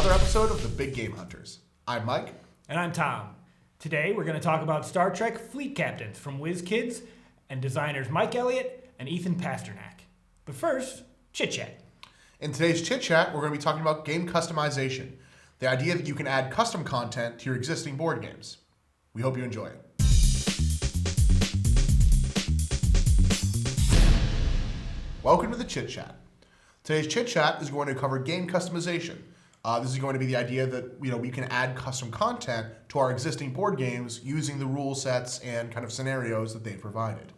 another episode of the Big Game Hunters. I'm Mike. And I'm Tom. Today we're going to talk about Star Trek fleet captains from WizKids and designers Mike Elliot and Ethan Pasternak. But first, chit-chat. In today's chit-chat, we're going to be talking about game customization, the idea that you can add custom content to your existing board games. We hope you enjoy it. Welcome to the chit-chat. Today's chit-chat is going to cover game customization. This is going to be the idea that we can add custom content to our existing board games using the rule sets and kind of scenarios that they've provided.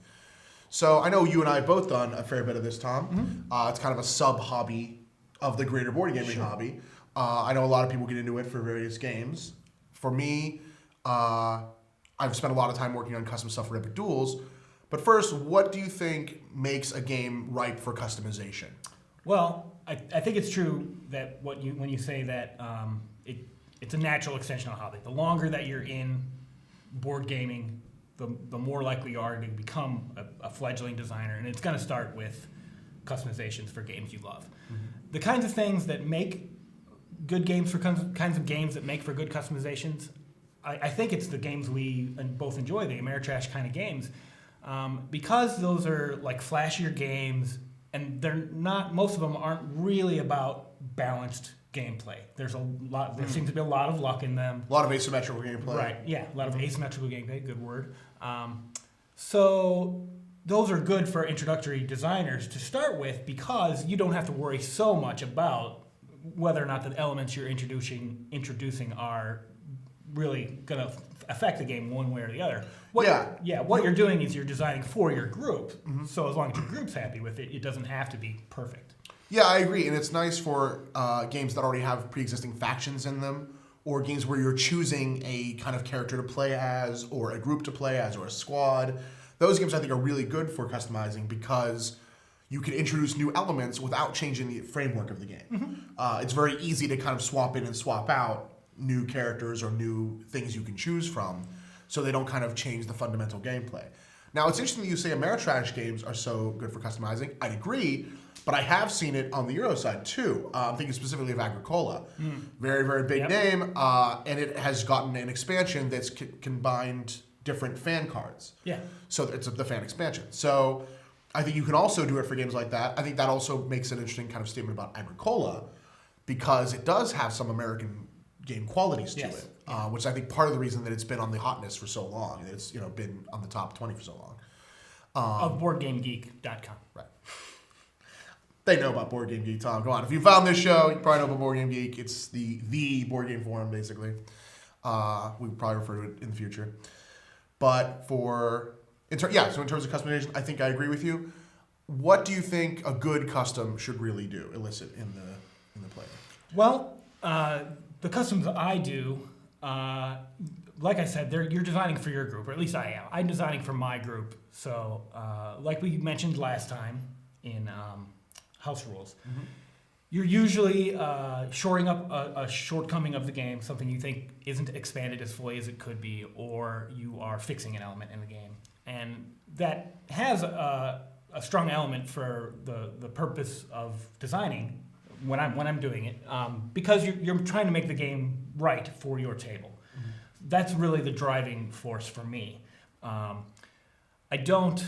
So I know you and I have both done a fair bit of this, Tom. Mm-hmm. It's kind of a sub-hobby of the greater board gaming hobby. I know a lot of people get into it for various games. For me, I've spent a lot of time working on custom stuff for Epic Duels. But first, what do you think makes a game ripe for customization? Well, I think it's true that when you say that it's a natural extension of a hobby. The longer that you're in board gaming, the more likely you are to become a fledgling designer. And it's going to start with customizations for games you love. Mm-hmm. The kinds of things that make good games for kinds of games that make for good customizations, I think it's the games we both enjoy, the Ameritrash kind of games. Because those are like flashier games, and they're not. Most of them aren't really about balanced gameplay. There's a lot. There seems to be a lot of luck in them. A lot of asymmetrical gameplay. Right. Yeah. A lot of asymmetrical gameplay. Good word. So those are good for introductory designers to start with because you don't have to worry so much about whether or not the elements you're introducing are really going to affect the game one way or the other. What you're doing is you're designing for your group. Mm-hmm. So as long as your group's happy with it, it doesn't have to be perfect. Yeah, I agree. And it's nice for games that already have pre-existing factions in them, or games where you're choosing a kind of character to play as, or a group to play as, or a squad. Those games I think are really good for customizing because you can introduce new elements without changing the framework of the game. Mm-hmm. It's very easy to kind of swap in and swap out new characters or new things you can choose from, so they don't kind of change the fundamental gameplay. Now, it's interesting that you say Ameritrash games are so good for customizing. I'd agree, but I have seen it on the Euro side too. I'm thinking specifically of Agricola. Very, very big name, and it has gotten an expansion that's combined different fan cards. Yeah. So it's the fan expansion. So I think you can also do it for games like that. I think that also makes an interesting kind of statement about Agricola because it does have some American game qualities to it, which I think part of the reason that it's been on the hotness for so long, and it's been on the top 20 for so long. Of BoardGameGeek.com. Right. They know about Board Game Geek, Tom. Go on. If you found this show, you probably know about Board Game Geek. It's the board game forum, basically. We would probably refer to it in the future. But so in terms of customization, I think I agree with you. What do you think a good custom should really elicit in the player? Well, the customs I do, like I said, you're designing for your group, or at least I am. I'm designing for my group. So, like we mentioned last time in House Rules, you're usually shoring up a shortcoming of the game, something you think isn't expanded as fully as it could be, or you are fixing an element in the game. And that has a strong element for the purpose of designing when I'm doing it, because you're trying to make the game right for your table. Mm-hmm. That's really the driving force for me. I don't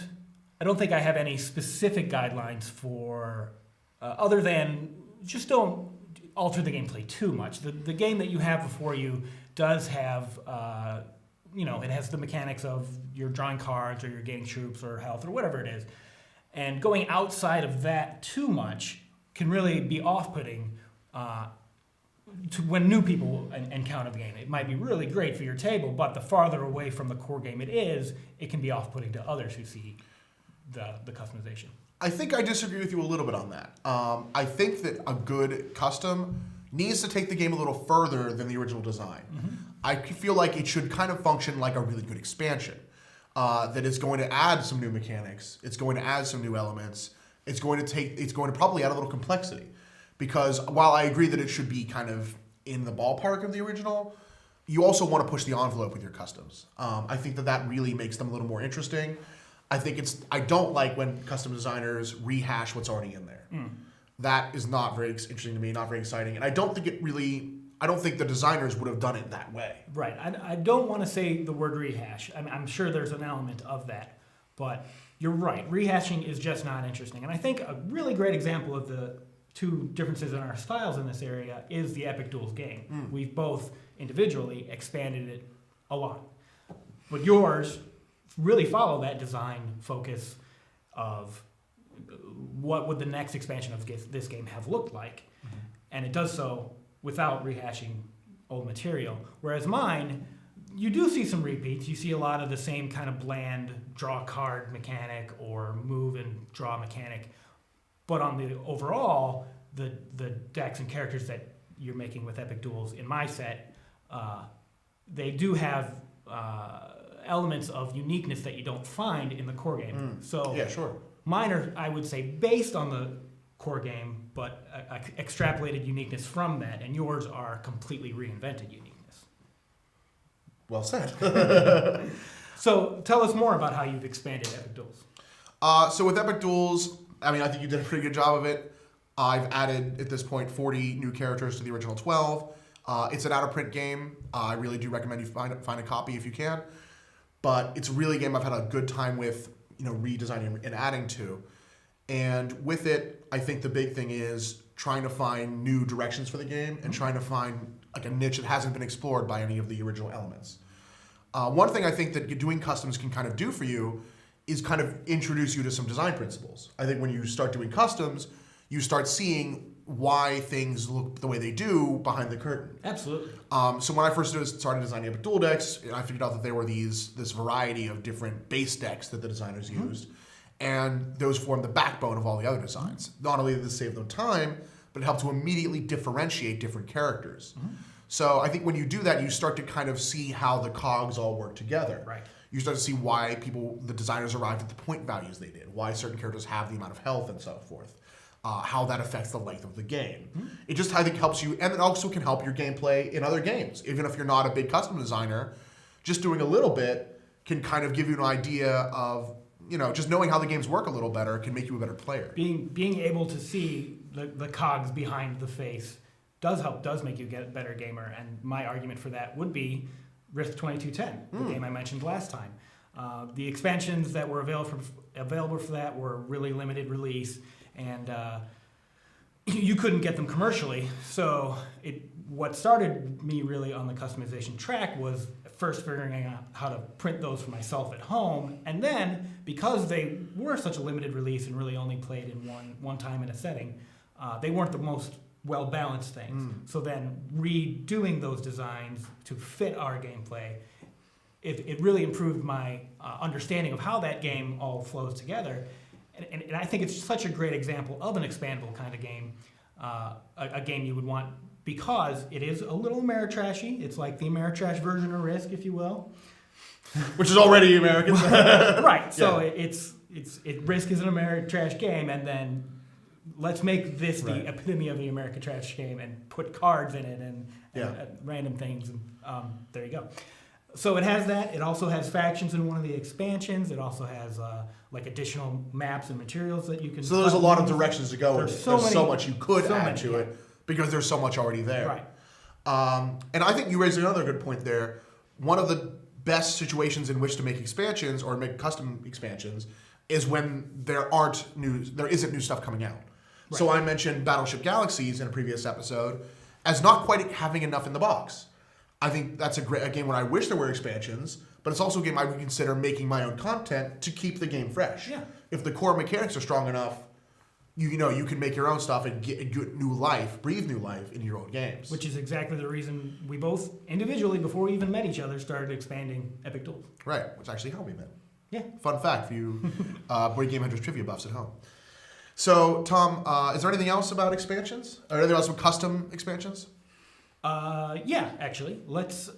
think I have any specific guidelines for other than just don't alter the gameplay too much. The game that you have before you does have it has the mechanics of you're drawing cards or you're getting troops or health or whatever it is, and going outside of that too much can really be off-putting to when new people encounter the game. It might be really great for your table, but the farther away from the core game it can be off-putting to others who see the customization. I think I disagree with you a little bit on that. I think that a good custom needs to take the game a little further than the original design. Mm-hmm. I feel like it should kind of function like a really good expansion that is going to add some new mechanics. It's going to add some new elements. It's going to probably add a little complexity, because while I agree that it should be kind of in the ballpark of the original, you also want to push the envelope with your customs. I think that really makes them a little more interesting. I don't like when custom designers rehash what's already in there. That is not very interesting to me, not very exciting, and I don't think it really I don't think the designers would have done it that way. Right. I don't want to say the word rehash. I'm sure there's an element of that. But you're right. Rehashing is just not interesting. And I think a really great example of the two differences in our styles in this area is the Epic Duels game. We've both individually expanded it a lot. But yours really follow that design focus of what would the next expansion of this game have looked like. And it does so without rehashing old material. Whereas mine, you do see some repeats. You see a lot of the same kind of bland draw card mechanic or move and draw mechanic. But on the overall, the decks and characters that you're making with Epic Duels in my set, they do have elements of uniqueness that you don't find in the core game. So yeah, sure. Mine are, I would say, based on the core game, but extrapolated uniqueness from that, and yours are completely reinvented uniqueness. Well said. So tell us more about how you've expanded Epic Duels. So with Epic Duels, I mean, I think you did a pretty good job of it. I've added, at this point, 40 new characters to the original 12. It's an out-of-print game. I really do recommend you find a copy if you can. But it's really a game I've had a good time with, redesigning and adding to. And with it, I think the big thing is trying to find new directions for the game and trying to find like a niche that hasn't been explored by any of the original elements. One thing I think that doing customs can kind of do for you is kind of introduce you to some design principles. I think when you start doing customs, you start seeing why things look the way they do behind the curtain. Absolutely. So when I first started designing Epic Duel decks, I figured out that there were this variety of different base decks that the designers used, and those formed the backbone of all the other designs. Not only did this save them time, but it helped to immediately differentiate different characters. So I think when you do that, you start to kind of see how the cogs all work together. Right. You start to see why the designers arrived at the point values they did, why certain characters have the amount of health and so forth. How that affects the length of the game. It just, I think, helps you, and it also can help your gameplay in other games. Even if you're not a big custom designer, just doing a little bit can kind of give you an idea of, just knowing how the games work a little better can make you a better player. Being able to see the cogs behind the face does make you get a better gamer, and my argument for that would be Risk 2210, the game I mentioned last time. The expansions that were available for that were really limited release, and you couldn't get them commercially. So what started me really on the customization track was first figuring out how to print those for myself at home, and then because they were such a limited release and really only played in one time in a setting, they weren't the most well-balanced things. So then redoing those designs to fit our gameplay, it really improved my understanding of how that game all flows together. And I think it's such a great example of an expandable kind of game, a game you would want, because it is a little Ameritrashy. It's like the Ameritrash version of Risk, if you will. Which is already American. Right. So Yeah. Risk is an Ameritrash game, and then let's make this Right. the epitome of the Ameritrash game and put cards in it and random things. And there you go. So it has that. It also has factions in one of the expansions. It also has additional maps and materials that you can. So there's a lot of directions to go. There's There's so so many- much you could so add many, to yeah. it because there's so much already there. Right. And I think you raised another good point there. One of the best situations in which to make expansions or make custom expansions is when there isn't new stuff coming out. Right. So I mentioned Battleship Galaxies in a previous episode as not quite having enough in the box. I think that's a game where I wish there were expansions, but it's also a game I would consider making my own content to keep the game fresh. Yeah. If the core mechanics are strong enough, you can make your own stuff and get new life, breathe new life in your own games. Which is exactly the reason we both individually, before we even met each other, started expanding Epic Duels. Right, which actually how we met. Yeah. Fun fact for you Board Game Hunters trivia buffs at home. So, Tom, is there anything else about expansions? Or anything else with custom expansions? Yeah, actually.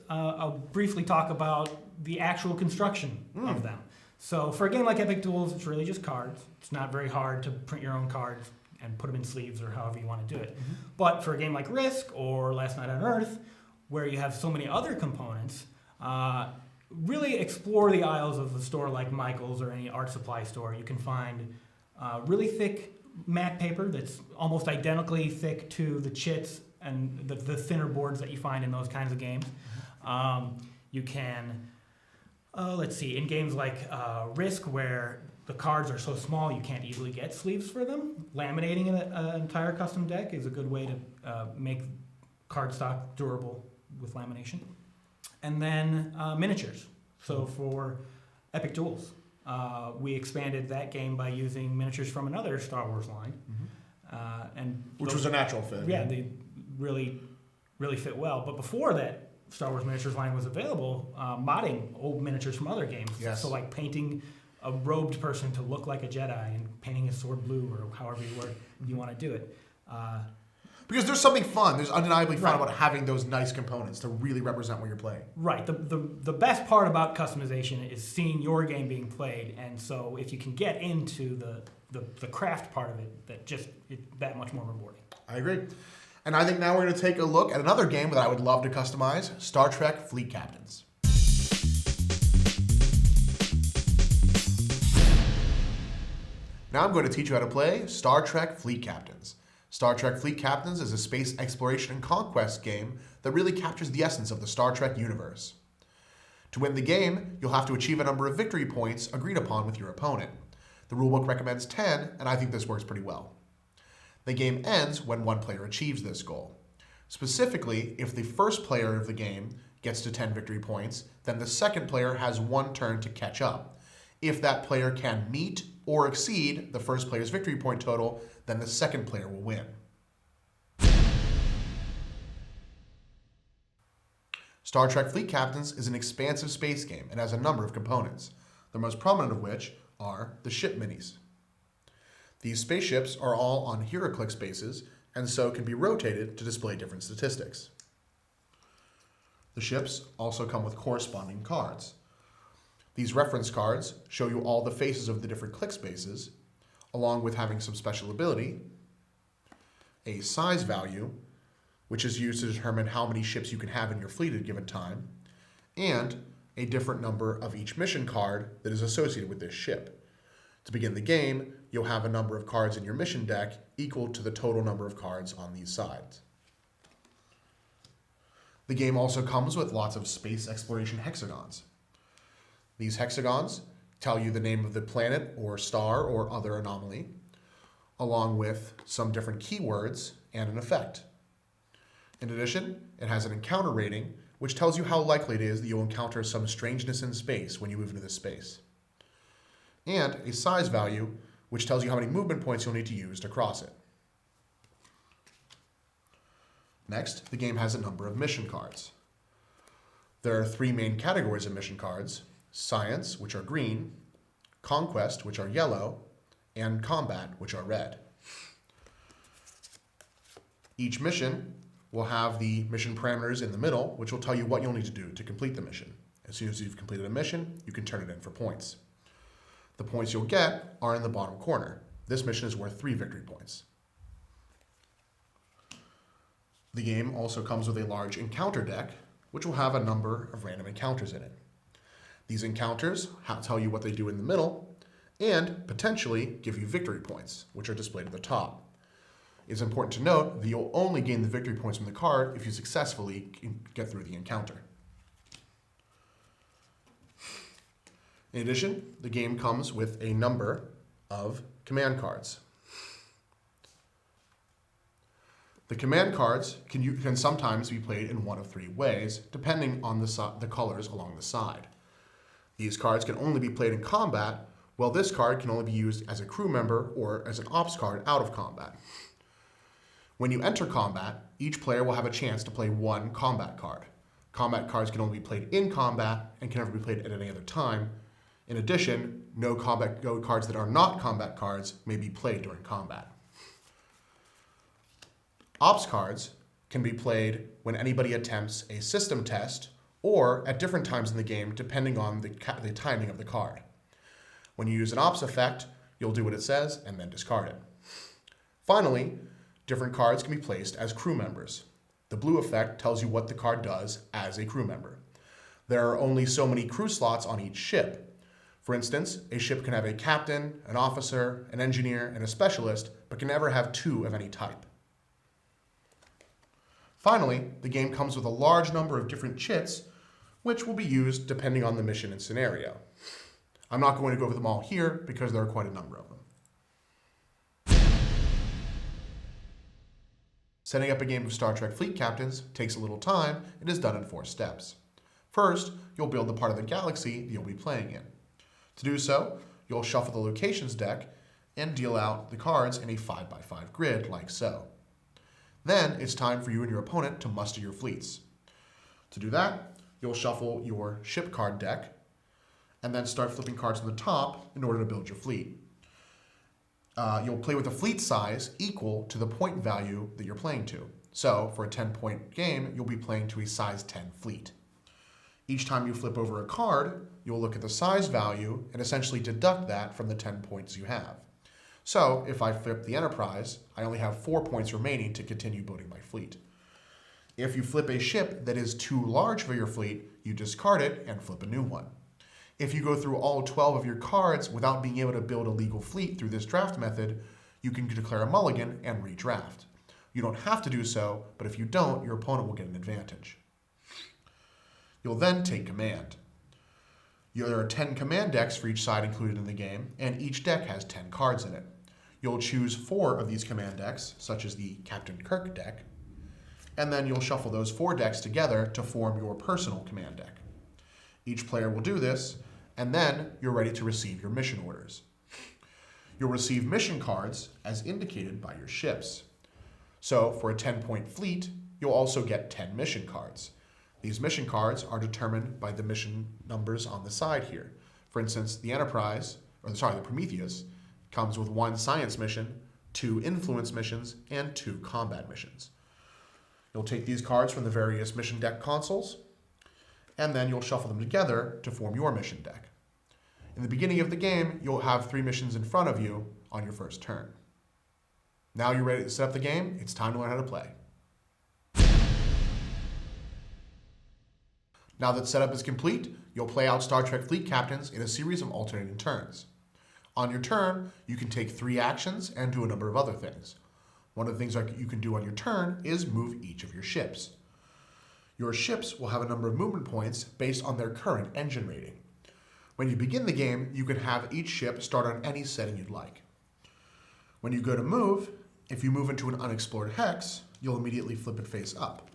I'll briefly talk about the actual construction of them. So for a game like Epic Duels, it's really just cards. It's not very hard to print your own cards and put them in sleeves or however you want to do it. But for a game like Risk or Last Night on Earth, where you have so many other components, really explore the aisles of a store like Michael's or any art supply store. You can find really thick matte paper that's almost identically thick to the chits and the thinner boards that you find in those kinds of games. You can, let's see, in games like Risk, where the cards are so small you can't easily get sleeves for them, laminating an entire custom deck is a good way to make cardstock durable with lamination. And then miniatures. So for Epic Duels, we expanded that game by using miniatures from another Star Wars line. Which was a natural fit. Yeah, they really fit well. But before that Star Wars miniatures line was available, modding old miniatures from other games. Yes. So like painting a robed person to look like a Jedi and painting his sword blue or however you want to do it. Because there's something fun. There's undeniably fun about having those nice components to really represent what you're playing. Right. The best part about customization is seeing your game being played, and so if you can get into the craft part of it, it's that much more rewarding. I agree. And I think now we're going to take a look at another game that I would love to customize, Star Trek Fleet Captains. Now I'm going to teach you how to play Star Trek Fleet Captains. Star Trek Fleet Captains is a space exploration and conquest game that really captures the essence of the Star Trek universe. To win the game, you'll have to achieve a number of victory points agreed upon with your opponent. The rulebook recommends 10, and I think this works pretty well. The game ends when one player achieves this goal. Specifically, if the first player of the game gets to 10 victory points, then the second player has one turn to catch up. If that player can meet or exceed the first player's victory point total, then the second player will win. Star Trek Fleet Captains is an expansive space game and has a number of components, the most prominent of which are the ship minis. These spaceships are all on HeroClix bases and so can be rotated to display different statistics. The ships also come with corresponding cards. These reference cards show you all the faces of the different click spaces, along with having some special ability, a size value, which is used to determine how many ships you can have in your fleet at a given time, and a different number of each mission card that is associated with this ship. To begin the game, you'll have a number of cards in your mission deck equal to the total number of cards on these sides. The game also comes with lots of space exploration hexagons. These hexagons tell you the name of the planet or star or other anomaly, along with some different keywords and an effect. In addition, it has an encounter rating, which tells you how likely it is that you'll encounter some strangeness in space when you move into this space. And a size value, which tells you how many movement points you'll need to use to cross it. Next, the game has a number of mission cards. There are three main categories of mission cards: Science, which are green, Conquest, which are yellow, and Combat, which are red. Each mission will have the mission parameters in the middle, which will tell you what you'll need to do to complete the mission. As soon as you've completed a mission, you can turn it in for points. The points you'll get are in the bottom corner. This mission is worth 3 victory points. The game also comes with a large encounter deck, which will have a number of random encounters in it. These encounters tell you what they do in the middle and potentially give you victory points, which are displayed at the top. It's important to note that you'll only gain the victory points from the card if you successfully get through the encounter. In addition, the game comes with a number of command cards. The command cards can sometimes be played in one of 3 ways, depending on the colors along the side. These cards can only be played in combat, while this card can only be used as a crew member or as an ops card out of combat. When you enter combat, each player will have a chance to play 1 combat card. Combat cards can only be played in combat and can never be played at any other time. In addition, no combat cards that are not combat cards may be played during combat. Ops cards can be played when anybody attempts a system test or at different times in the game depending on the timing of the card. When you use an ops effect, you'll do what it says and then discard it. Finally, different cards can be placed as crew members. The blue effect tells you what the card does as a crew member. There are only so many crew slots on each ship. For instance, a ship can have a captain, an officer, an engineer, and a specialist, but can never have 2 of any type. Finally, the game comes with a large number of different chits, which will be used depending on the mission and scenario. I'm not going to go over them all here because there are quite a number of them. Setting up a game of Star Trek Fleet Captains takes a little time and is done in 4 steps. First, you'll build the part of the galaxy that you'll be playing in. To do so, you'll shuffle the locations deck and deal out the cards in a 5x5 grid like so. Then it's time for you and your opponent to muster your fleets. To do that, you'll shuffle your ship card deck and then start flipping cards on the top in order to build your fleet. You'll play with a fleet size equal to the point value that you're playing to. So for a 10-point game, you'll be playing to a size 10 fleet. Each time you flip over a card, you'll look at the size value and essentially deduct that from the 10 points you have. So if I flip the Enterprise, I only have 4 points remaining to continue building my fleet. If you flip a ship that is too large for your fleet, you discard it and flip a new one. If you go through all 12 of your cards without being able to build a legal fleet through this draft method, you can declare a mulligan and redraft. You don't have to do so, but if you don't, your opponent will get an advantage. You'll then take command. There are 10 command decks for each side included in the game, and each deck has 10 cards in it. You'll choose 4 of these command decks, such as the Captain Kirk deck, and then you'll shuffle those 4 decks together to form your personal command deck. Each player will do this, and then you're ready to receive your mission orders. You'll receive mission cards as indicated by your ships. So for a 10-point fleet, you'll also get 10 mission cards. These mission cards are determined by the mission numbers on the side here. For instance, the Prometheus comes with 1 science mission, 2 influence missions, and 2 combat missions. You'll take these cards from the various mission deck consoles, and then you'll shuffle them together to form your mission deck. In the beginning of the game, you'll have 3 missions in front of you on your first turn. Now you're ready to set up the game, it's time to learn how to play. Now that setup is complete, you'll play out Star Trek Fleet Captains in a series of alternating turns. On your turn, you can take 3 actions and do a number of other things. One of the things you can do on your turn is move each of your ships. Your ships will have a number of movement points based on their current engine rating. When you begin the game, you can have each ship start on any setting you'd like. When you go to move, if you move into an unexplored hex, you'll immediately flip it face up.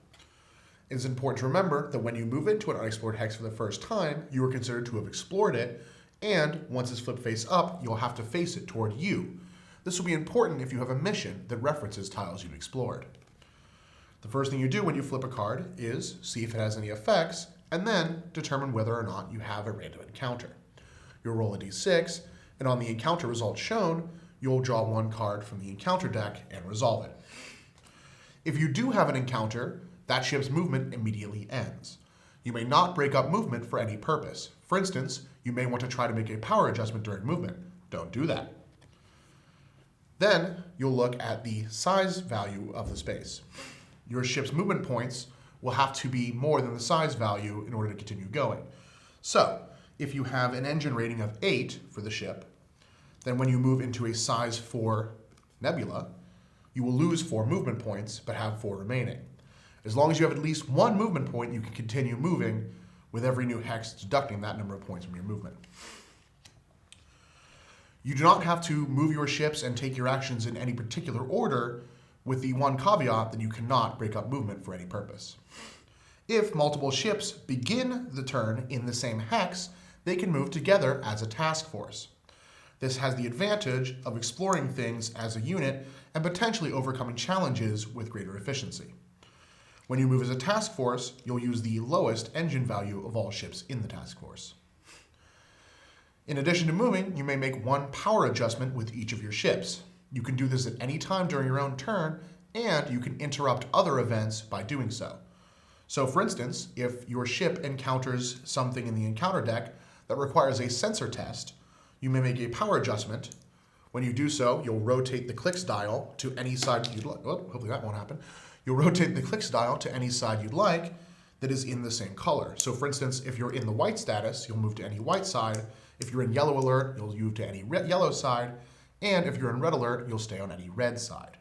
It is important to remember that when you move into an unexplored hex for the first time, you are considered to have explored it, and once it's flipped face up, you'll have to face it toward you. This will be important if you have a mission that references tiles you've explored. The first thing you do when you flip a card is see if it has any effects, and then determine whether or not you have a random encounter. You'll roll a d6, and on the encounter results shown, you'll draw 1 card from the encounter deck and resolve it. If you do have an encounter, that ship's movement immediately ends. You may not break up movement for any purpose. For instance, you may want to try to make a power adjustment during movement. Don't do that. Then you'll look at the size value of the space. Your ship's movement points will have to be more than the size value in order to continue going. So, if you have an engine rating of 8 for the ship, then when you move into a size 4 nebula, you will lose 4 movement points but have 4 remaining. As long as you have at least 1 movement point, you can continue moving with every new hex deducting that number of points from your movement. You do not have to move your ships and take your actions in any particular order, with the one caveat that you cannot break up movement for any purpose. If multiple ships begin the turn in the same hex, they can move together as a task force. This has the advantage of exploring things as a unit and potentially overcoming challenges with greater efficiency. When you move as a task force, you'll use the lowest engine value of all ships in the task force. In addition to moving, you may make 1 power adjustment with each of your ships. You can do this at any time during your own turn, and you can interrupt other events by doing so. So for instance, if your ship encounters something in the encounter deck that requires a sensor test, you may make a power adjustment. When you do so, you'll rotate the clicks dial to any side you'd like. Well, hopefully that won't happen. You'll rotate the clicks dial to any side you'd like that is in the same color. So for instance, if you're in the white status, you'll move to any white side. If you're in yellow alert, you'll move to any yellow side. And if you're in red alert, you'll stay on any red side.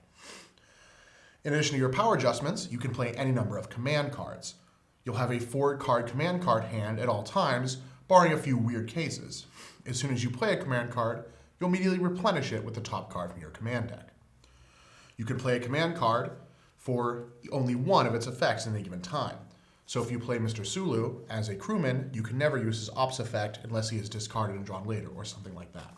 In addition to your power adjustments, you can play any number of command cards. You'll have a 4-card command card hand at all times, barring a few weird cases. As soon as you play a command card, you'll immediately replenish it with the top card from your command deck. You can play a command card for only one of its effects in any given time. So if you play Mr. Sulu as a crewman, you can never use his ops effect unless he is discarded and drawn later or something like that.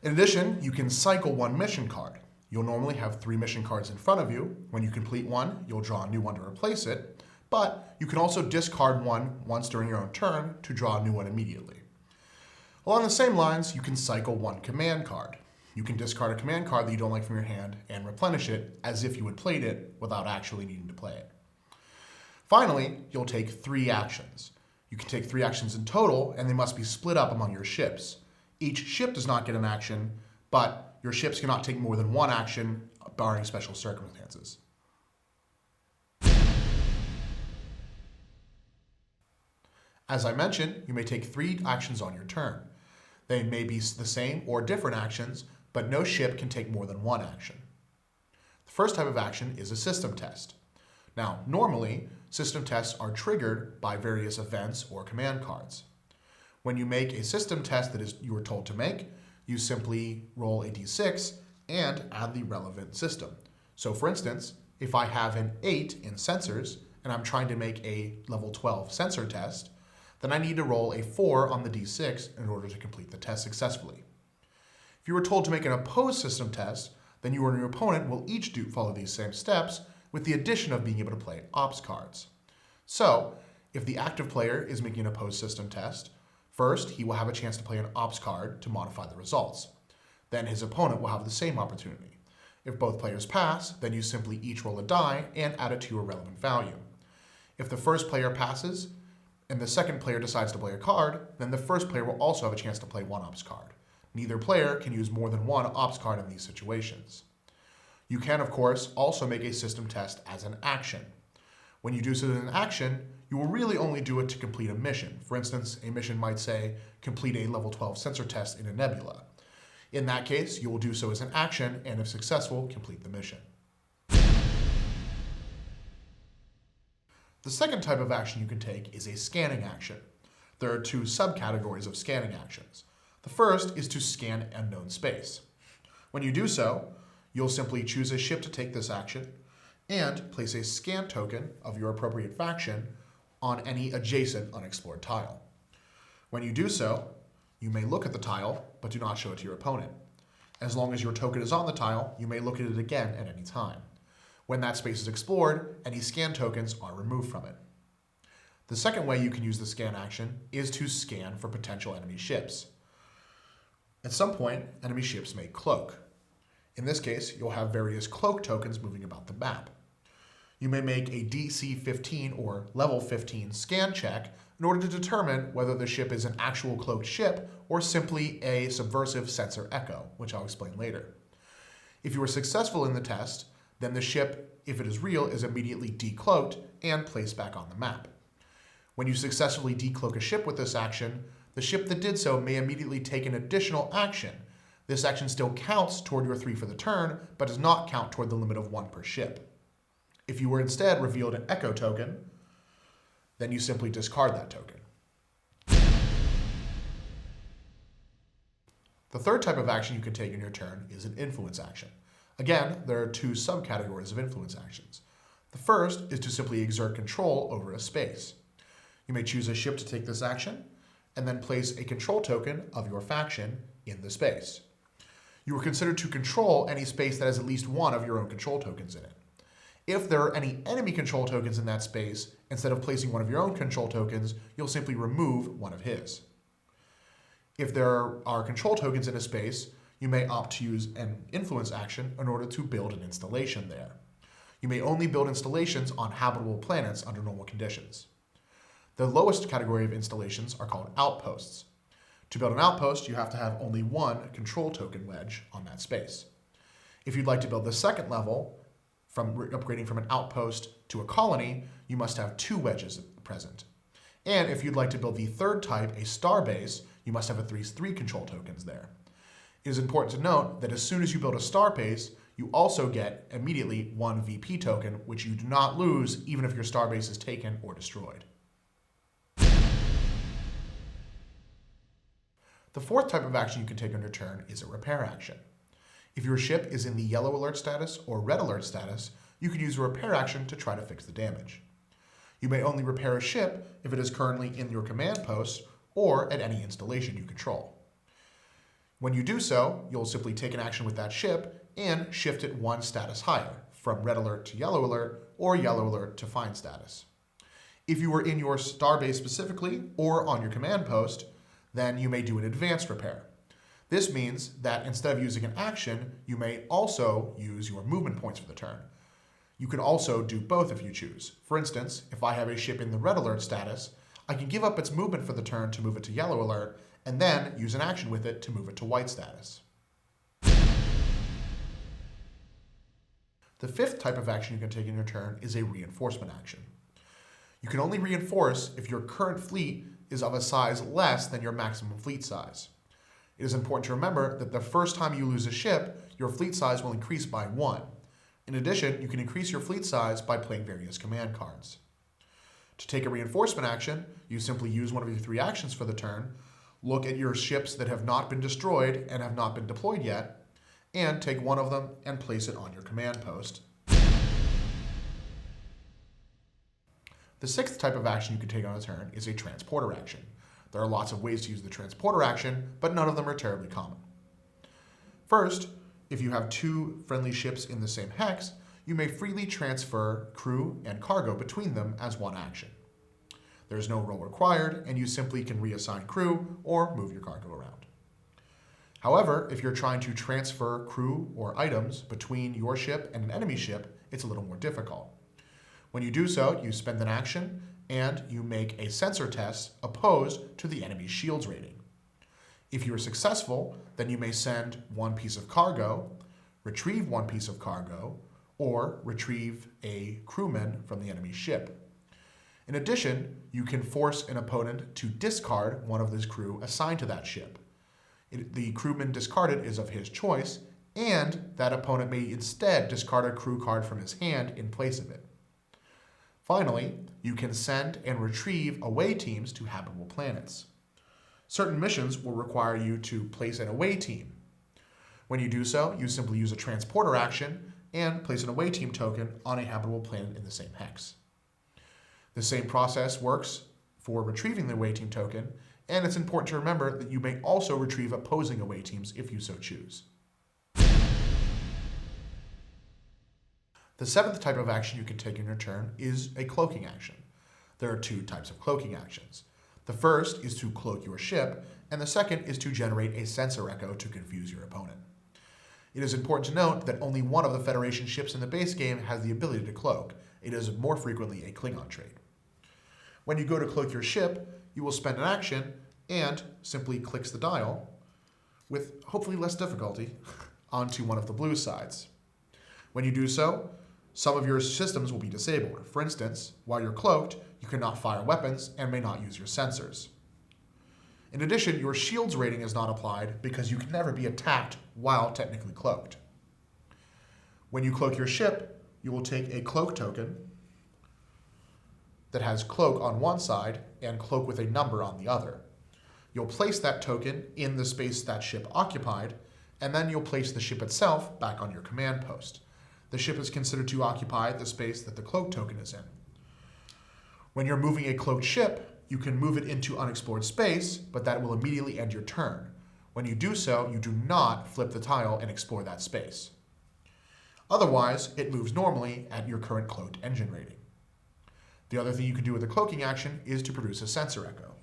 In addition, you can cycle one mission card. You'll normally have 3 mission cards in front of you. When you complete one, you'll draw a new one to replace it, but you can also discard one once during your own turn to draw a new one immediately. Along the same lines, you can cycle one command card. You can discard a command card that you don't like from your hand and replenish it as if you had played it without actually needing to play it. Finally, you'll take 3 actions. You can take 3 actions in total, and they must be split up among your ships. Each ship does not get an action, but your ships cannot take more than 1 action, barring special circumstances. As I mentioned, you may take 3 actions on your turn. They may be the same or different actions, but no ship can take more than 1 action. The first type of action is a system test. Now, normally, system tests are triggered by various events or command cards. When you make a system test that you were told to make, you simply roll a d6 and add the relevant system. So for instance, if I have an 8 in sensors and I'm trying to make a level 12 sensor test, then I need to roll a 4 on the d6 in order to complete the test successfully. If you were told to make an opposed system test, then you and your opponent will each follow these same steps with the addition of being able to play ops cards. So, if the active player is making an opposed system test, first he will have a chance to play an ops card to modify the results. Then his opponent will have the same opportunity. If both players pass, then you simply each roll a die and add it to your relevant value. If the first player passes and the second player decides to play a card, then the first player will also have a chance to play one ops card. Neither player can use more than one ops card in these situations. You can, of course, also make a system test as an action. When you do so as an action, you will really only do it to complete a mission. For instance, a mission might say, complete a level 12 sensor test in a nebula. In that case, you will do so as an action, and if successful, complete the mission. The second type of action you can take is a scanning action. There are 2 subcategories of scanning actions. The first is to scan unknown space. When you do so, you'll simply choose a ship to take this action and place a scan token of your appropriate faction on any adjacent unexplored tile. When you do so, you may look at the tile, but do not show it to your opponent. As long as your token is on the tile, you may look at it again at any time. When that space is explored, any scan tokens are removed from it. The second way you can use the scan action is to scan for potential enemy ships. At some point, enemy ships may cloak. In this case, you'll have various cloak tokens moving about the map. You may make a DC 15 or level 15 scan check in order to determine whether the ship is an actual cloaked ship or simply a subversive sensor echo, which I'll explain later. If you are successful in the test, then the ship, if it is real, is immediately decloaked and placed back on the map. When you successfully decloak a ship with this action, the ship that did so may immediately take an additional action. This action still counts toward your 3 for the turn, but does not count toward the limit of 1 per ship. If you were instead revealed an echo token, then you simply discard that token. The third type of action you can take in your turn is an influence action. Again, there are 2 subcategories of influence actions. The first is to simply exert control over a space. You may choose a ship to take this action, and then place a control token of your faction in the space. You are considered to control any space that has at least 1 of your own control tokens in it. If there are any enemy control tokens in that space, instead of placing 1 of your own control tokens, you'll simply remove 1 of his. If there are control tokens in a space, you may opt to use an influence action in order to build an installation there. You may only build installations on habitable planets under normal conditions. The lowest category of installations are called outposts. To build an outpost, you have to have only 1 control token wedge on that space. If you'd like to build the second level, from upgrading from an outpost to a colony, you must have 2 wedges present. And if you'd like to build the third type, a star base, you must have at least 3 control tokens there. It is important to note that as soon as you build a star base, you also get immediately 1 VP token, which you do not lose even if your starbase is taken or destroyed. The fourth type of action you can take on your turn is a repair action. If your ship is in the yellow alert status or red alert status, you can use a repair action to try to fix the damage. You may only repair a ship if it is currently in your command post or at any installation you control. When you do so, you'll simply take an action with that ship and shift it 1 status higher, from red alert to yellow alert or yellow alert to fine status. If you are in your starbase specifically or on your command post, then you may do an advanced repair. This means that instead of using an action, you may also use your movement points for the turn. You can also do both if you choose. For instance, if I have a ship in the red alert status, I can give up its movement for the turn to move it to yellow alert, and then use an action with it to move it to white status. The fifth type of action you can take in your turn is a reinforcement action. You can only reinforce if your current fleet is of a size less than your maximum fleet size. It is important to remember that the first time you lose a ship, your fleet size will increase by 1. In addition, you can increase your fleet size by playing various command cards. To take a reinforcement action, you simply use one of your 3 actions for the turn, look at your ships that have not been destroyed and have not been deployed yet, and take one of them and place it on your command post. The sixth type of action you can take on a turn is a transporter action. There are lots of ways to use the transporter action, but none of them are terribly common. First, if you have 2 friendly ships in the same hex, you may freely transfer crew and cargo between them as one action. There is no roll required, and you simply can reassign crew or move your cargo around. However, if you're trying to transfer crew or items between your ship and an enemy ship, it's a little more difficult. When you do so, you spend an action and you make a sensor test opposed to the enemy's shields rating. If you are successful, then you may send 1 piece of cargo, retrieve 1 piece of cargo, or retrieve a crewman from the enemy's ship. In addition, you can force an opponent to discard one of his crew assigned to that ship. The crewman discarded is of his choice, and that opponent may instead discard a crew card from his hand in place of it. Finally, you can send and retrieve away teams to habitable planets. Certain missions will require you to place an away team. When you do so, you simply use a transporter action and place an away team token on a habitable planet in the same hex. The same process works for retrieving the away team token, and it's important to remember that you may also retrieve opposing away teams if you so choose. The seventh type of action you can take in your turn is a cloaking action. There are 2 types of cloaking actions. The first is to cloak your ship, and the second is to generate a sensor echo to confuse your opponent. It is important to note that only one of the Federation ships in the base game has the ability to cloak. It is more frequently a Klingon trait. When you go to cloak your ship, you will spend an action and simply clicks the dial, with hopefully less difficulty, onto one of the blue sides. When you do so, some of your systems will be disabled. For instance, while you're cloaked, you cannot fire weapons and may not use your sensors. In addition, your shields rating is not applied because you can never be attacked while technically cloaked. When you cloak your ship, you will take a cloak token that has cloak on one side and cloak with a number on the other. You'll place that token in the space that ship occupied, and then you'll place the ship itself back on your command post. The ship is considered to occupy the space that the cloak token is in. When you're moving a cloaked ship, you can move it into unexplored space, but that will immediately end your turn. When you do so, you do not flip the tile and explore that space. Otherwise, it moves normally at your current cloaked engine rating. The other thing you can do with the cloaking action is to produce a sensor echo.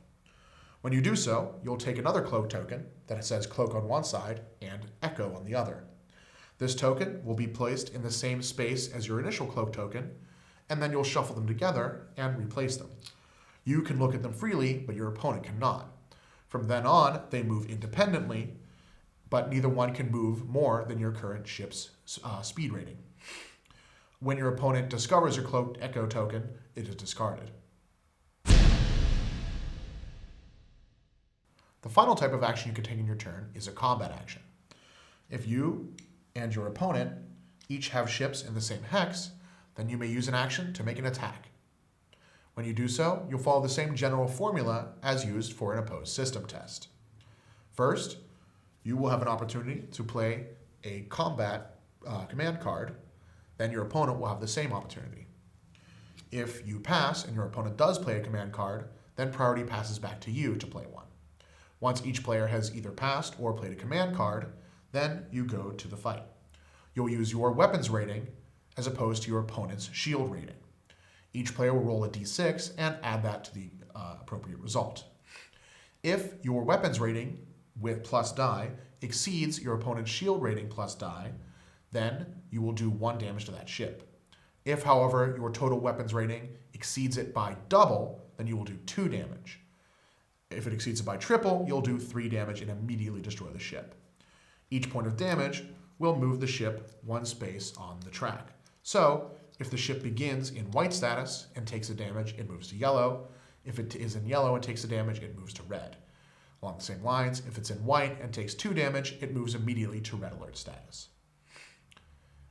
When you do so, you'll take another cloak token that says cloak on one side and echo on the other. This token will be placed in the same space as your initial cloak token, and then you'll shuffle them together and replace them. You can look at them freely, but your opponent cannot. From then on, they move independently, but neither one can move more than your current ship's speed rating. When your opponent discovers your cloaked echo token, it is discarded. The final type of action you can take in your turn is a combat action. If you and your opponent each have ships in the same hex, then you may use an action to make an attack. When you do so, you'll follow the same general formula as used for an opposed system test. First, you will have an opportunity to play a combat command card, then your opponent will have the same opportunity. If you pass and your opponent does play a command card, then priority passes back to you to play one. Once each player has either passed or played a command card, then you go to the fight. You'll use your weapons rating as opposed to your opponent's shield rating. Each player will roll a d6 and add that to the appropriate result. If your weapons rating with plus die exceeds your opponent's shield rating plus die, then you will do 1 damage to that ship. If, however, your total weapons rating exceeds it by double, then you will do 2 damage. If it exceeds it by triple, you'll do 3 damage and immediately destroy the ship. Each point of damage will move the ship 1 space on the track. So, if the ship begins in white status and takes a damage, it moves to yellow. If it is in yellow and takes a damage, it moves to red. Along the same lines, if it's in white and takes 2 damage, it moves immediately to red alert status.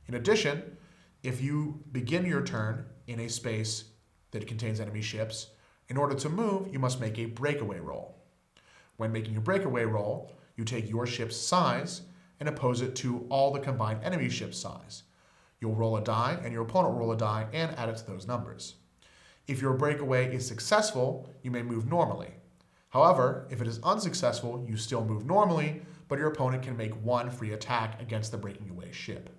In addition, if you begin your turn in a space that contains enemy ships, in order to move, you must make a breakaway roll. When making a breakaway roll, you take your ship's size and oppose it to all the combined enemy ship's size. You'll roll a die, and your opponent will roll a die and add it to those numbers. If your breakaway is successful, you may move normally. However, if it is unsuccessful, you still move normally, but your opponent can make 1 free attack against the breaking away ship.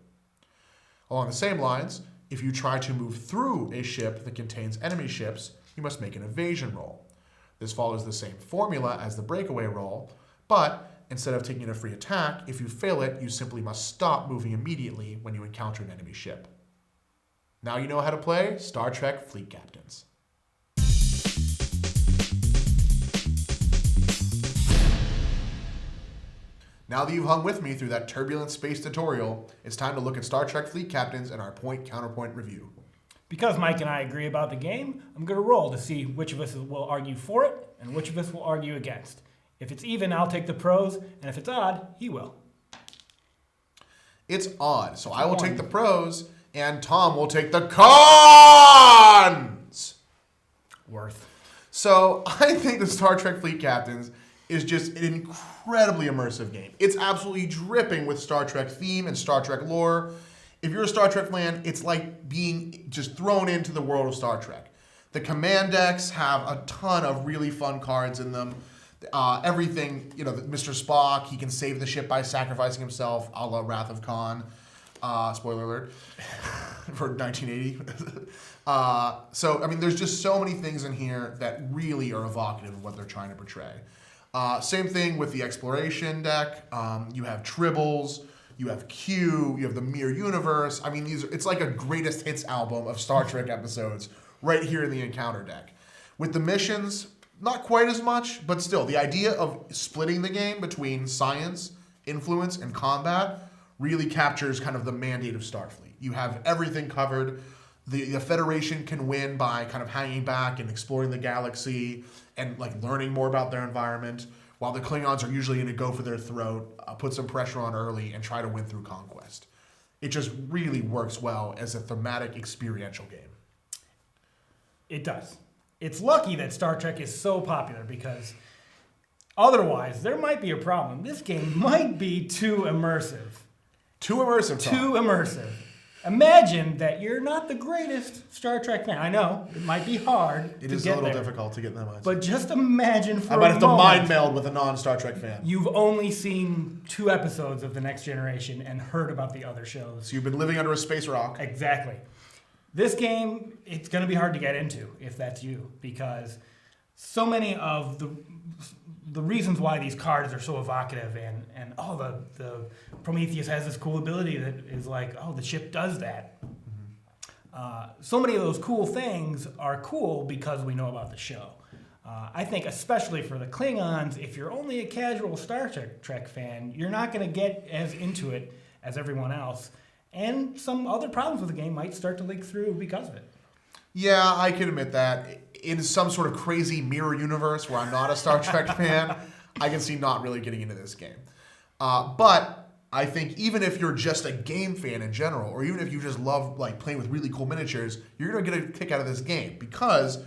Along the same lines, if you try to move through a ship that contains enemy ships, you must make an evasion roll. This follows the same formula as the breakaway roll, but instead of taking a free attack, if you fail it, you simply must stop moving immediately when you encounter an enemy ship. Now you know how to play Star Trek Fleet Captains. Now that you've hung with me through that turbulent space tutorial, it's time to look at Star Trek Fleet Captains in our point-counterpoint review. Because Mike and I agree about the game, I'm going to roll to see which of us will argue for it and which of us will argue against. If it's even, I'll take the pros, and if it's odd, he will. It's odd, so I will take the pros, and Tom will take the cons! Worth. So I think the Star Trek Fleet Captains is just an incredibly immersive game. It's absolutely dripping with Star Trek theme and Star Trek lore. If you're a Star Trek fan, it's like being just thrown into the world of Star Trek. The command decks have a ton of really fun cards in them. Everything, Mr. Spock, he can save the ship by sacrificing himself, a la Wrath of Khan. Spoiler alert for 1980. There's just so many things in here that really are evocative of what they're trying to portray. Same thing with the exploration deck. You have Tribbles, you have Q, you have the Mirror Universe. It's like a greatest hits album of Star Trek episodes right here in the Encounter deck. With the missions, not quite as much, but still, the idea of splitting the game between science, influence, and combat really captures kind of the mandate of Starfleet. You have everything covered. The Federation can win by kind of hanging back and exploring the galaxy and learning more about their environment, while the Klingons are usually going to go for their throat, put some pressure on early, and try to win through conquest. It just really works well as a thematic experiential game. It does. It's lucky that Star Trek is so popular because otherwise there might be a problem. This game might be too immersive. Too immersive, Tom. Too immersive. Imagine that you're not the greatest Star Trek fan. I know, it might be hard It to is get a little there. difficult to get in that mindset. But just imagine for I might a have to moment, mind meld with a non-Star Trek fan. you've only seen 2 episodes of The Next Generation and heard about the other shows. So you've been living under a space rock. Exactly. This game, it's going to be hard to get into if that's you, because so many of the reasons why these cards are so evocative and the Prometheus has this cool ability that is the ship does that. So many of those cool things are cool because we know about the show. I think especially for the Klingons, if you're only a casual Star Trek fan, you're not going to get as into it as everyone else. And some other problems with the game might start to leak through because of it. Yeah, I can admit that. In some sort of crazy mirror universe where I'm not a Star Trek fan, I can see not really getting into this game. But I think even if you're just a game fan in general, or even if you just love like playing with really cool miniatures, you're gonna get a kick out of this game because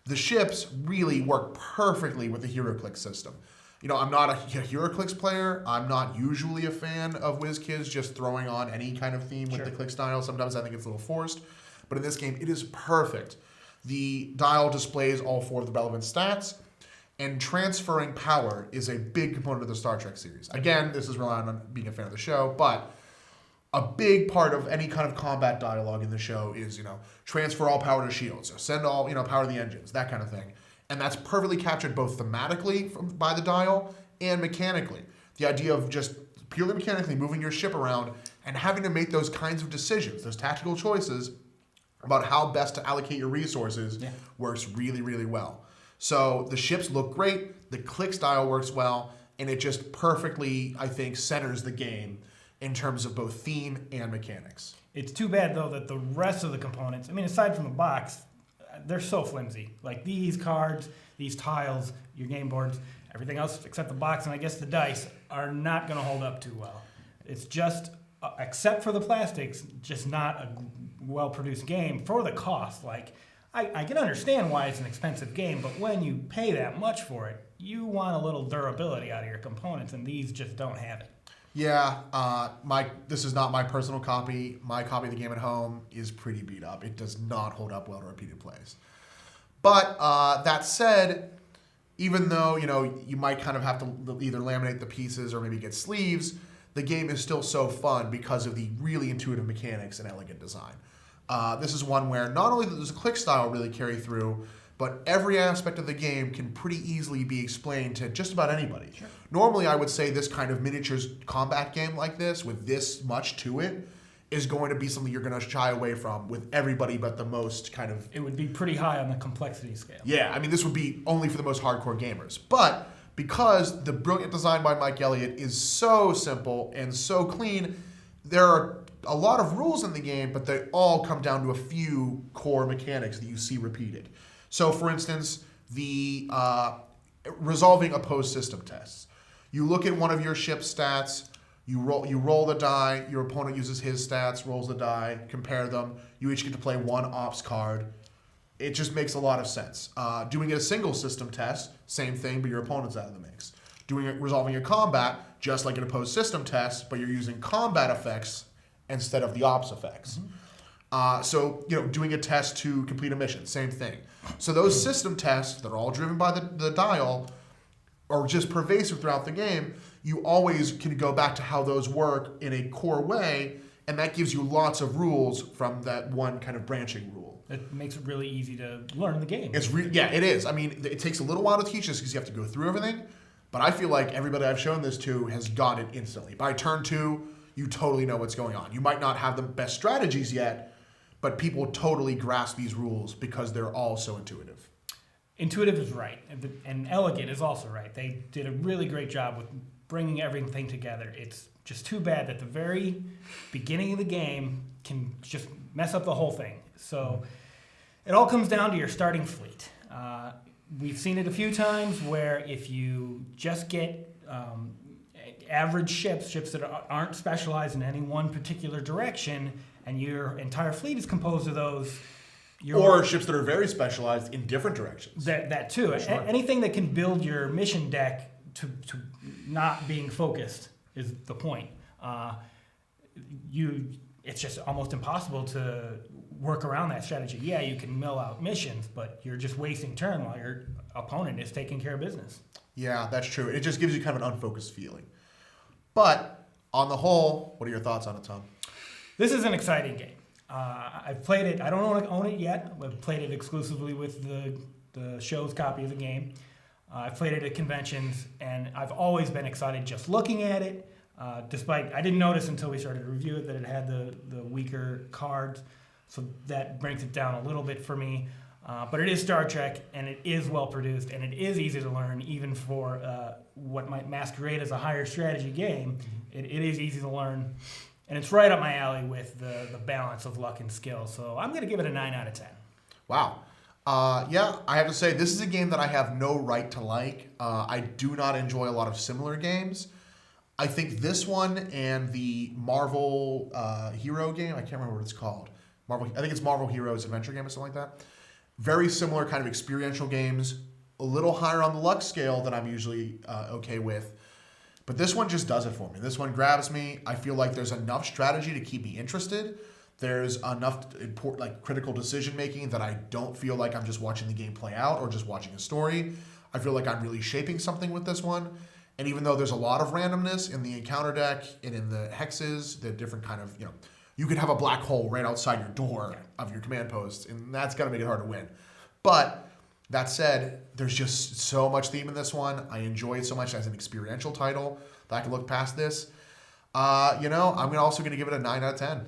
the ships really work perfectly with the HeroClix system. You know, I'm not a HeroClix player. I'm not usually a fan of WizKids just throwing on any kind of theme with the click style. Sometimes I think it's a little forced. But in this game, it is perfect. The dial displays all 4 of the relevant stats, and transferring power is a big component of the Star Trek series. Again, this is relying on being a fan of the show, but a big part of any kind of combat dialogue in the show is, transfer all power to shields, so send all, power to the engines, that kind of thing. And that's perfectly captured both thematically by the dial and mechanically. The idea of just purely mechanically moving your ship around and having to make those kinds of decisions, those tactical choices about how best to allocate your resources works really, really well. So the ships look great, the click style works well, and it just perfectly, I think, centers the game in terms of both theme and mechanics. It's too bad, though, that the rest of the components, aside from the box, they're so flimsy. Like these cards, these tiles, your game boards, everything else except the box and I guess the dice are not going to hold up too well. It's just, except for the plastics, just not a well-produced game for the cost. Like, I can understand why it's an expensive game, but when you pay that much for it, you want a little durability out of your components, and these just don't have it. Yeah, this is not my personal copy. My copy of the game at home is pretty beat up. It does not hold up well to repeated plays. But that said, even though you might kind of have to either laminate the pieces or maybe get sleeves, the game is still so fun because of the really intuitive mechanics and elegant design. This is one where not only does the click style really carry through, but every aspect of the game can pretty easily be explained to just about anybody. Sure. Normally, I would say this kind of miniatures combat game like this, with this much to it, is going to be something you're going to shy away from with everybody but the most kind of... It would be pretty high on the complexity scale. Yeah, this would be only for the most hardcore gamers. But because the brilliant design by Mike Elliott is so simple and so clean, there are a lot of rules in the game, but they all come down to a few core mechanics that you see repeated. So, for instance, the resolving opposed system tests. You look at one of your ship's stats, you roll the die, your opponent uses his stats, rolls the die, compare them. You each get to play one ops card. It just makes a lot of sense. Doing a single system test, same thing, but your opponent's out of the mix. Resolving a combat, just like an opposed system test, but you're using combat effects instead of the ops effects. Mm-hmm. Doing a test to complete a mission, same thing. So those system tests that are all driven by the dial are just pervasive throughout the game. You always can go back to how those work in a core way, and that gives you lots of rules from that one kind of branching rule. It makes it really easy to learn the game. It is. It takes a little while to teach this because you have to go through everything, but I feel like everybody I've shown this to has got it instantly. By turn 2, you totally know what's going on. You might not have the best strategies yet, but people totally grasp these rules because they're all so intuitive. Intuitive is right, and elegant is also right. They did a really great job with bringing everything together. It's just too bad that the very beginning of the game can just mess up the whole thing. So it all comes down to your starting fleet. We've seen it a few times where if you just get average ships that aren't specialized in any one particular direction, and your entire fleet is composed of those. Or ships that are very specialized in different directions. That too. Sure. Anything that can build your mission deck to not being focused is the point. It's just almost impossible to work around that strategy. Yeah, you can mill out missions, but you're just wasting turn while your opponent is taking care of business. Yeah, that's true. It just gives you kind of an unfocused feeling. But on the whole, what are your thoughts on it, Tom? This is an exciting game. I've played it. I don't own it yet. I've played it exclusively with the show's copy of the game. I've played it at conventions, and I've always been excited just looking at it. Despite I didn't notice until we started to review it that it had the weaker cards, so that brings it down a little bit for me. But it is Star Trek, and it is well produced, and it is easy to learn, even for what might masquerade as a higher strategy game. It is easy to learn. And it's right up my alley with the balance of luck and skill. So I'm going to give it a 9 out of 10. Wow. I have to say, this is a game that I have no right to like. I do not enjoy a lot of similar games. I think this one and the Marvel Hero game, I can't remember what it's called. I think it's Marvel Heroes Adventure Game or something like that. Very similar kind of experiential games, a little higher on the luck scale than I'm usually okay with. But this one just does it for me. This one grabs me. I feel like there's enough strategy to keep me interested. There's enough important, critical decision making that I don't feel like I'm just watching the game play out or just watching a story. I feel like I'm really shaping something with this one. And even though there's a lot of randomness in the encounter deck and in the hexes, the different kind of, you could have a black hole right outside your door of your command post, and that's going to make it hard to win. But that said, there's just so much theme in this one. I enjoy it so much as an experiential title that I can look past this. I'm also going to give it a 9 out of 10.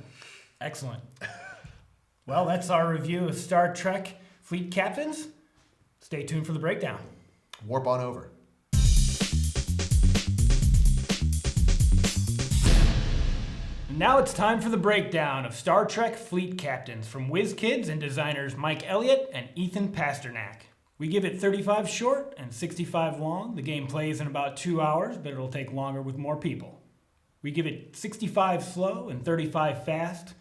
Excellent. Well, that's our review of Star Trek Fleet Captains. Stay tuned for the breakdown. Warp on over. Now it's time for the breakdown of Star Trek Fleet Captains from WizKids and designers Mike Elliot and Ethan Pasternak. We give it 35 short and 65 long. The game plays in about 2 hours, but it'll take longer with more people. We give it 65 slow and 35 fast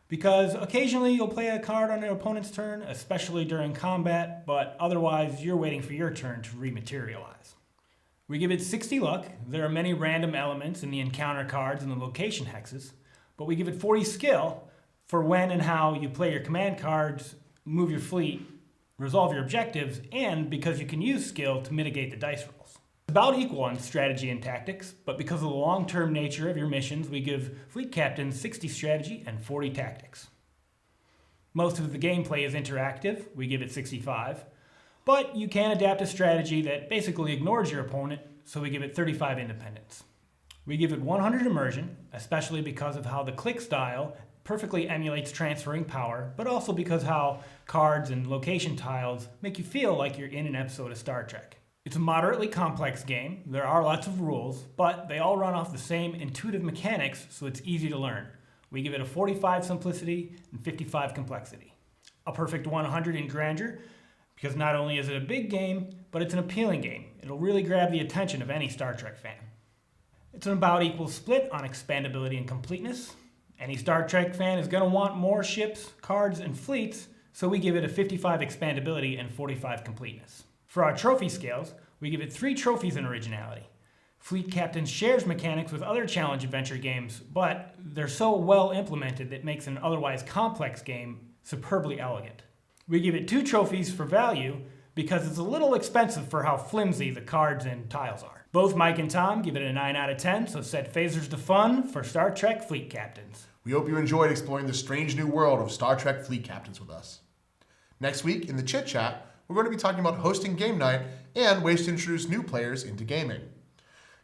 because occasionally you'll play a card on your opponent's turn, especially during combat, but otherwise you're waiting for your turn to rematerialize. We give it 60 luck. There are many random elements in the encounter cards and the location hexes, but we give it 40 skill for when and how you play your command cards, move your fleet, resolve your objectives, and because you can use skill to mitigate the dice rolls. It's about equal on strategy and tactics, but because of the long-term nature of your missions, we give Fleet Captains 60 strategy and 40 tactics. Most of the gameplay is interactive. We give it 65, but you can adapt a strategy that basically ignores your opponent, so we give it 35 independence. We give it 100 immersion, especially because of how the click style perfectly emulates transferring power, but also because how cards and location tiles make you feel like you're in an episode of Star Trek. It's a moderately complex game. There are lots of rules, but they all run off the same intuitive mechanics, so it's easy to learn. We give it a 45 simplicity and 55 complexity. A perfect 100 in grandeur, because not only is it a big game, but it's an appealing game. It'll really grab the attention of any Star Trek fan. It's an about equal split on expandability and completeness. Any Star Trek fan is going to want more ships, cards, and fleets, so we give it a 55 expandability and 45 completeness. For our trophy scales, we give it 3 trophies in originality. Fleet Captain shares mechanics with other challenge adventure games, but they're so well implemented that it makes an otherwise complex game superbly elegant. We give it 2 trophies for value because it's a little expensive for how flimsy the cards and tiles are. Both Mike and Tom give it a 9 out of 10, so set phasers to fun for Star Trek Fleet Captains. We hope you enjoyed exploring the strange new world of Star Trek Fleet Captains with us. Next week, in the Chit Chat, we're going to be talking about hosting game night and ways to introduce new players into gaming.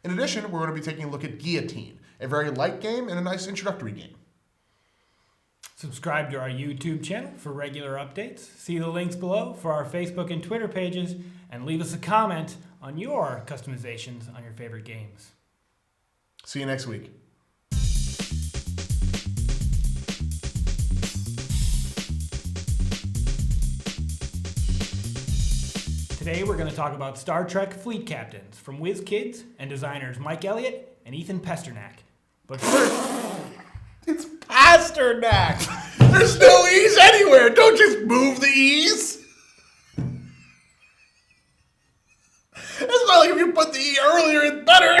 In addition, we're going to be taking a look at Guillotine, a very light game and a nice introductory game. Subscribe to our YouTube channel for regular updates. See the links below for our Facebook and Twitter pages, and leave us a comment on your customizations on your favorite games. See you next week. Today we're going to talk about Star Trek Fleet Captains from WizKids and designers Mike Elliot and Ethan Pasternak. But first, It's Pasternak! There's no E's anywhere! Don't just move the E's! It's not like if you put the E earlier, it's better